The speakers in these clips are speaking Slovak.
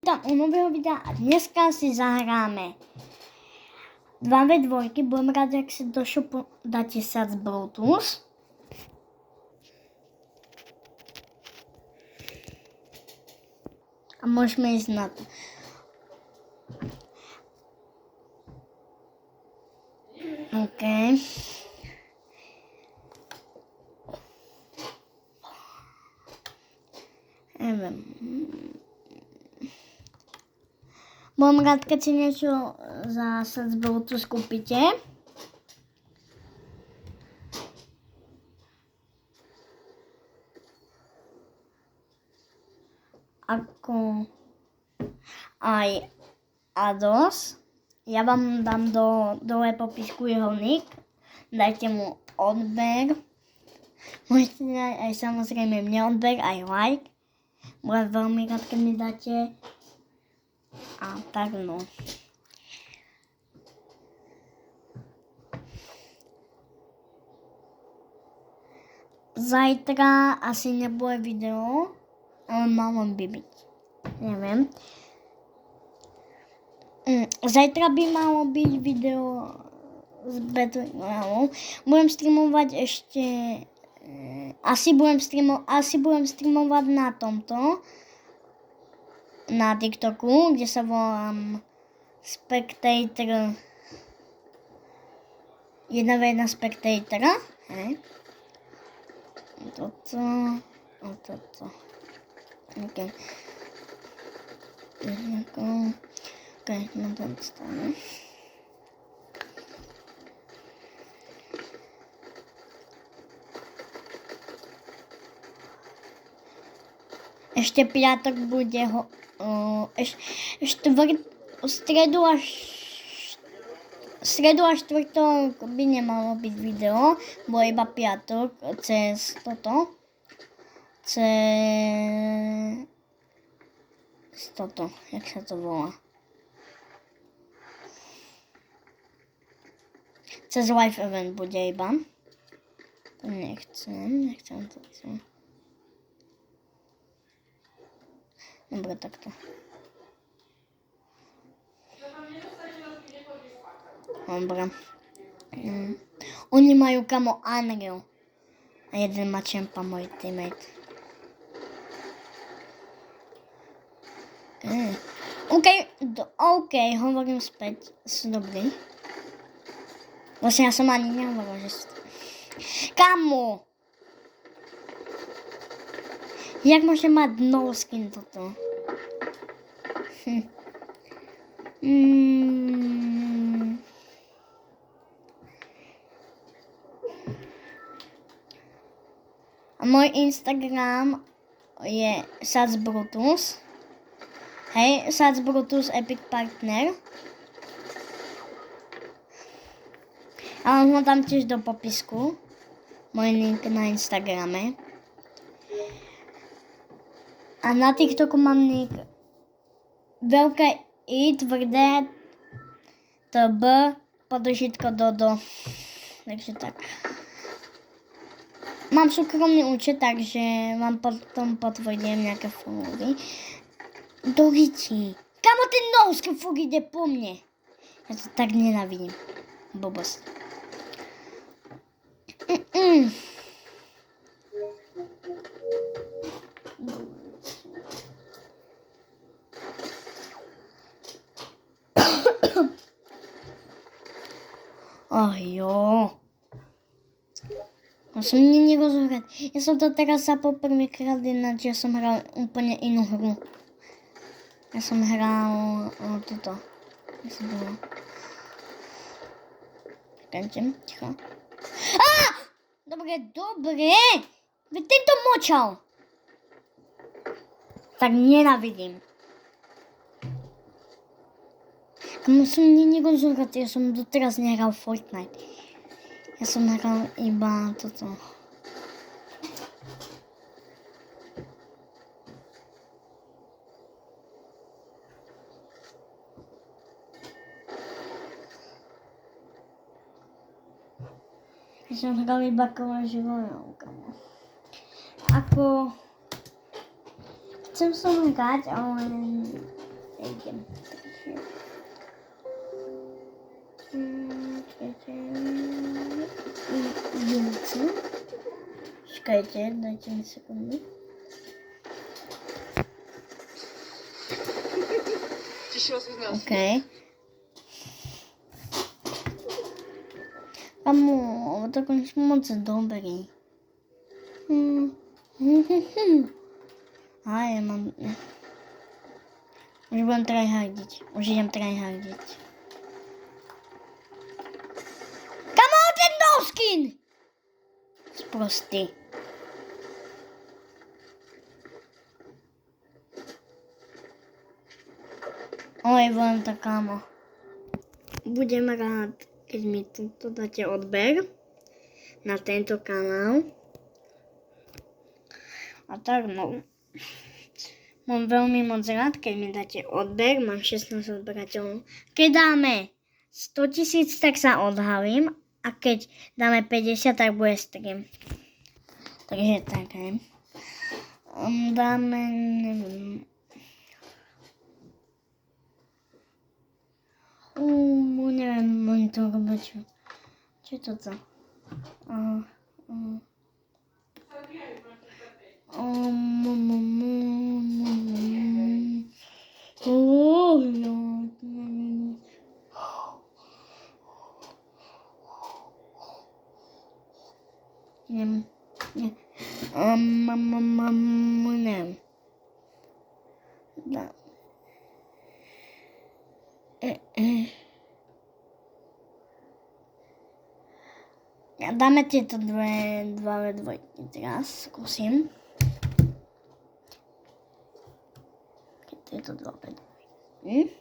Tam u nového videa a dneska si zahráme 2v2. Budem rád, jak si do shopu dáte SAC Bluetooth. A môžeme ísť na to. OK. Neviem. Budem rád, keď si niečo za SAC Bluetooth kúpite. Ako aj Ados. Ja vám dám dole popisku jeho nick. Dajte mu odber. Môžete dať aj samozrejme mne odber, aj like. Budem veľmi rád, keď mi dáte. A tak no. Zajtra asi nebude video, ale malo by byť. Neviem. Zajtra by malo byť video z Battle Royale. Budem streamovať ešte... Asi budem streamovať na tomto. Na TikToku, kde sa volám Spectator 1v1 Spectatora. Hej. Toto. OK. OK, na tomto stranu. Ešte piatok bude stredu a štvrtok by nemalo byť video, bolo iba piatok cez toto. Jak sa to volá? Cez live event bude iba. To nechcem to. Dobre, takto. Dobre. Oni majú kamo Unreal. A jeden má čempa, môj teammate. OK, hovorím späť. Sú dobrí. Vlastne ja som ani nehovoril, že sú... Kamo! Jak môže mať no skin toto? A môj Instagram je SAC Bluetooth. Hej, SAC Bluetooth Epic Partner. A ho dám tiež do popisku. Môj link na Instagrame. A na TikToku mám nick veľké I, tvrdé, TB, podržitko Dodo. Takže tak. Mám súkromný účet, takže vám potom potvrdím nejaké followy. Dohyti. Kamo ten nohusky fuk ide po mne. Ja to tak nenávidím. Blbosť. Jo. Ja som nerozohrať. Ja som to teraz zapol prvýkrát ináč, ja som hral úplne inú hru. Ja som hral toto. Čakajte, ticho. Dobre. Veď tento močal. Tak nenávidím. Musím nerozohrať, ja som doteraz nehral Fortnite. Ja som hral iba toto. Ja som hral iba Clash Royale. Ako... Chcem som hrať, ale Czekajcie, dajcie mi sekundę. Okej. Kamo, jakąś moc dobrej. A, ja mam... Użyłem tryhardzić. Użyłem tryhardzić. Kamo, ten doskin! Prosty. Oj, byłem to kamo. Będziemy rad, kiedy mi to dacie odber na ten to kanał. A tak no. Mam veľmi moc rád, keď mi dáte odber. Mám 16 odberateľov. Keď dáme 100 000, tak sa odhalím. A keď dáme 50, tak bude stream. Takže také. Dáme, neviem. Neviem, monitor robiť. Čo je toto? Nie. Nie. Da. Ja dáme tieto dva dvojky teraz, skúsim. Tieto dva dvojky.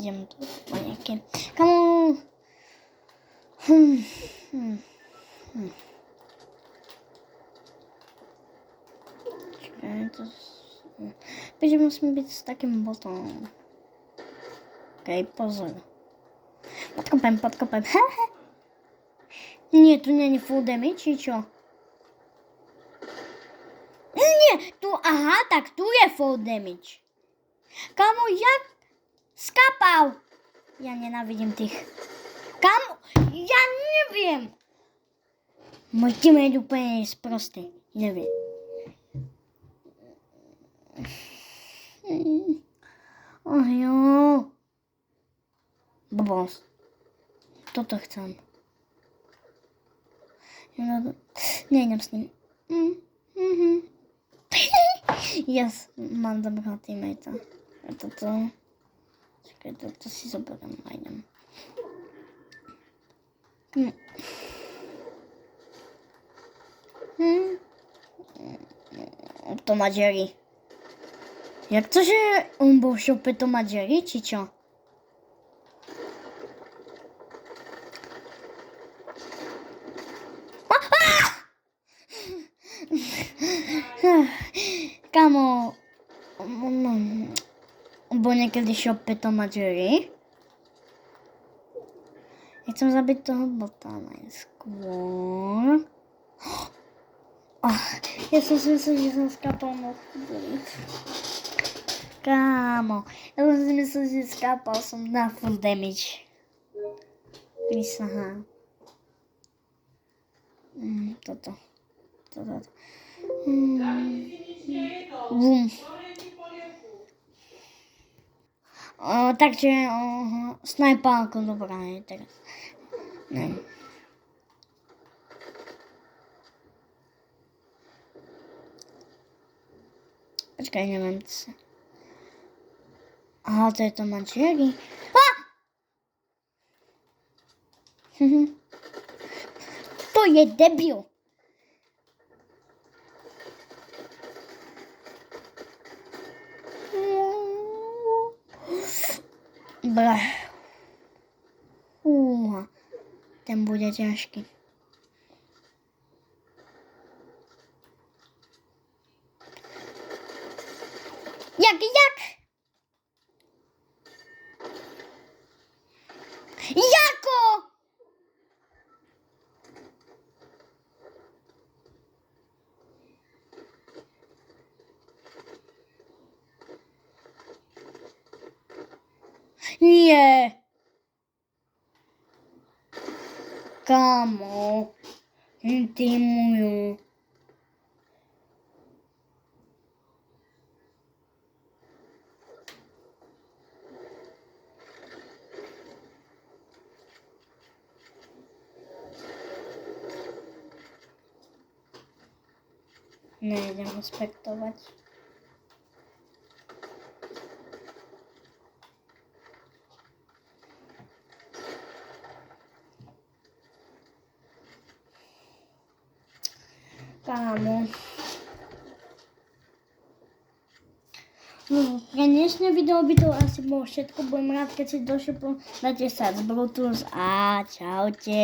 Idem tu po nejaké. Kamo! Čakaj, to... Będzie musimy być z takim botom. Okej, pozor. Podkopem. Nie, tu nie full damage, czy co? Nie, tu, aha, tak, tu je full damage. Kamo, jak skapał? Ja nienawidzę tych. Kamo, ja nie wiem. Mój teammate úplně jest prosty, nie wiem. Ojo. Bobos. To chcę. Nie wiem z nim. Jest, mam dobrego teammate'a. To. Czekaj, to si zoberiem fajnie. To ma Jerry. Jak to się on był siupy, to ma Jerry, czy co? Kamo, bo niekedy siopy to ma Jerry. chcem zabiť toho bota najskôr. Ja som si myslel, že som skápal na full damage. Kámo, ja som si myslel, že skápal som na full damage. Prisahám. Toto. Bum. Takže snajpálko dobrá je teraz. Neviem. Počkaj, neviem sa. Aha, to je to mančeri. To je debil. Bleh. Ten bude ťažký. Jak? Jako? Nie. Kámo. Intimujú. Nejdem ho spektovať. Kámo. No, pre dnešné video by to asi bolo všetko. Budem rád, keď si došli, dáte sa z Bluetooth a čaute.